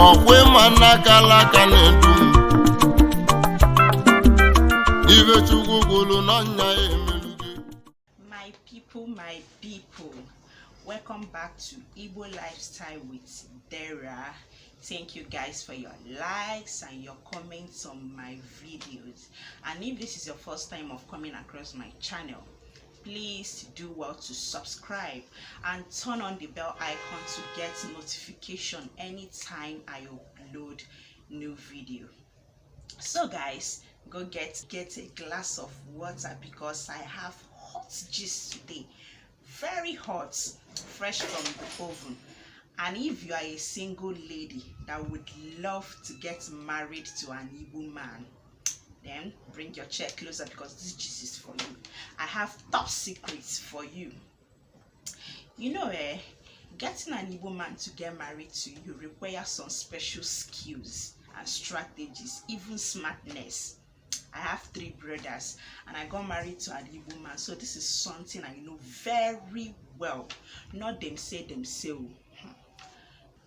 ọkwe manakalaka na-edu ibe chukwu kwuru n'ọnya emeluge. My people, welcome back to Igbo Lifestyle with Dera. Thank you guys for your likes and your comments on my videos. And if this is your first time of coming across my channel, please do well to subscribe and turn on the bell icon to get notification anytime I upload new video. So guys, go get a glass of water because I have hot gist today, very hot, fresh from the oven. And if you are a single lady that would love to get married to an Igbo man, then bring your chair closer because this gist is for you. I have top secrets for you. You know, getting an Igbo man to get married to you requires some special skills and strategies, even smartness. I have 3 brothers and I got married to an Igbo man, so this is something I know very well. Not them say.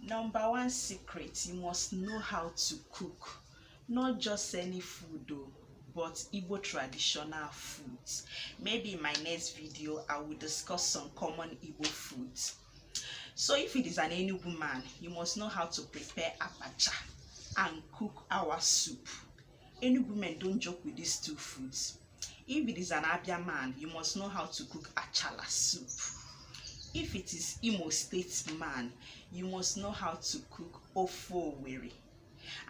Number 1 secret, you must know how to cook. Not just any food though, but Igbo traditional foods. Maybe in my next video I will discuss some common Igbo foods. So if it is an Enugu man, you must know how to prepare abacha and cook our soup. Enugu men don't joke with these 2 foods. If it is an Abia man, you must know how to cook achala soup. If it is Imo State man, you must know how to cook ofo weri.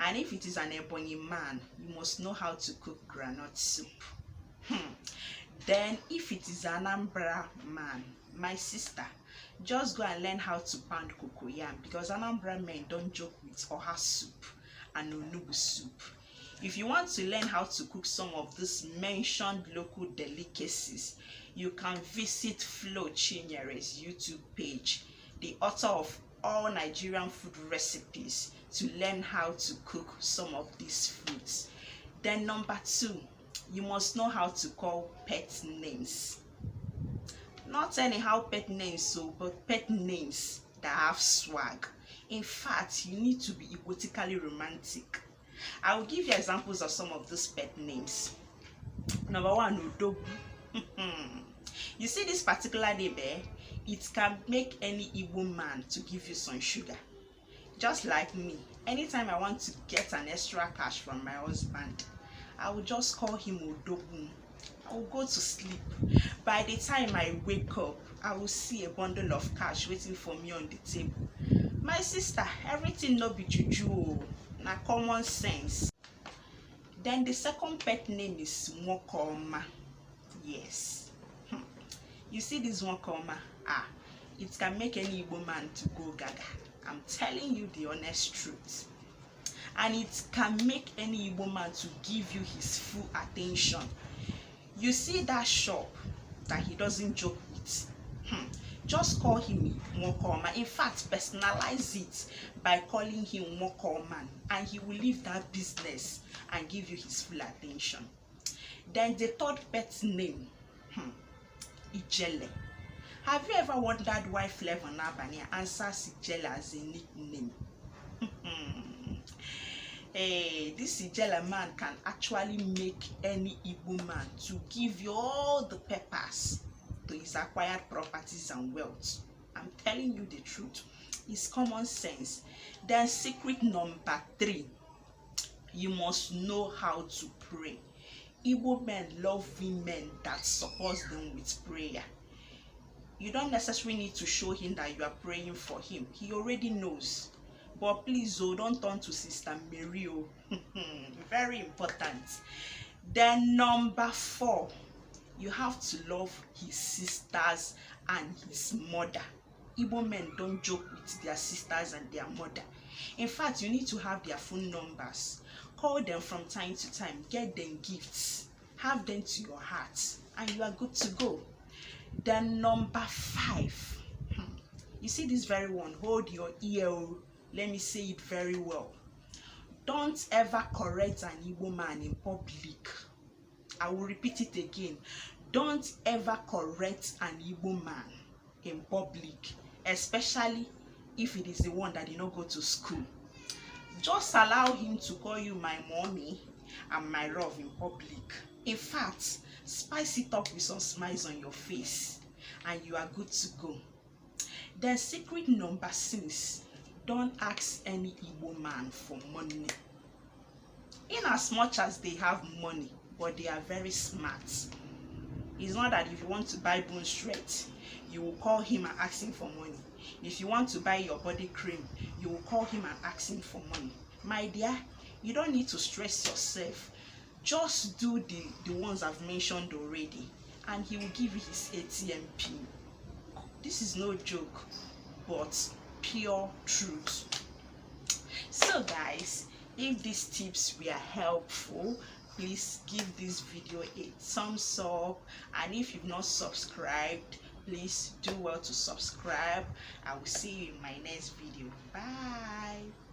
And if it is an Ebonyi man, you must know how to cook groundnut soup. Then if it is an Anambra man, my sister, just go and learn how to pound cocoyam because Anambra men don't joke with oha soup and onubu soup. If you want to learn how to cook some of these mentioned local delicacies, you can visit Flo Chinyere's YouTube page, the author of all Nigerian food recipes, to learn how to cook some of these foods. Then number 2, you must know how to call pet names. Not anyhow pet names, but pet names that have swag. In fact, you need to be erotically romantic. I will give you examples of some of these pet names. Number 1, Udogu. You see this particular name, it can make any Igbo man to give you some sugar. Just like me, anytime I want to get an extra cash from my husband, I will just call him Udogu. I will go to sleep. By the time I wake up, I will see a bundle of cash waiting for me on the table. My sister, everything no be juju, na common sense. Then the second pet name is Nwokoma. Yes. You see this Nwokoma? It can make any Igbo man to go gaga. I'm telling you the honest truth. And it can make any Igbo man to give you his full attention. You see that shop that he doesn't joke with? Just call him Nwokoma. In fact, personalize it by calling him Nwokoman, and he will leave that business and give you his full attention. Then the third pet name, Ijele. Have you ever wondered why Flavor Nabania answers Ijele as a nickname? This Ijele man can actually make any Igbo man to give you all the peppers to his acquired properties and wealth. I'm telling you the truth. It's common sense. Then secret number 3, you must know how to pray. Igbo men love women that support them with prayer. You don't necessarily need to show him that you are praying for him. He already knows. But please, don't turn to Sister Mary. Very important. Then number 4, you have to love his sisters and his mother. Igbo men don't joke with their sisters and their mother. In fact, you need to have their phone numbers. Call them from time to time. Get them gifts. Have them to your heart. And you are good to go. Then number 5. You see this very one. Hold your ear. Let me say it very well. Don't ever correct an Igbo man in public. I will repeat it again. Don't ever correct an Igbo man in public, especially if it is the one that did not go to school. Just allow him to call you my mommy and my love in public. In fact, spice it up with some smiles on your face and you are good to go. Then secret number 6, don't ask any Igbo man for money. In as much as they have money, but they are very smart. It's not that if you want to buy bone straight, you will call him and ask him for money. If you want to buy your body cream, you will call him and ask him for money. My dear, you don't need to stress yourself. Just do the ones I've mentioned already, and he will give you his ATM pin. This is no joke, but pure truth. So guys, if these tips were helpful, please give this video a thumbs up, and if you've not subscribed, please do well to subscribe. I will see you in my next video. Bye.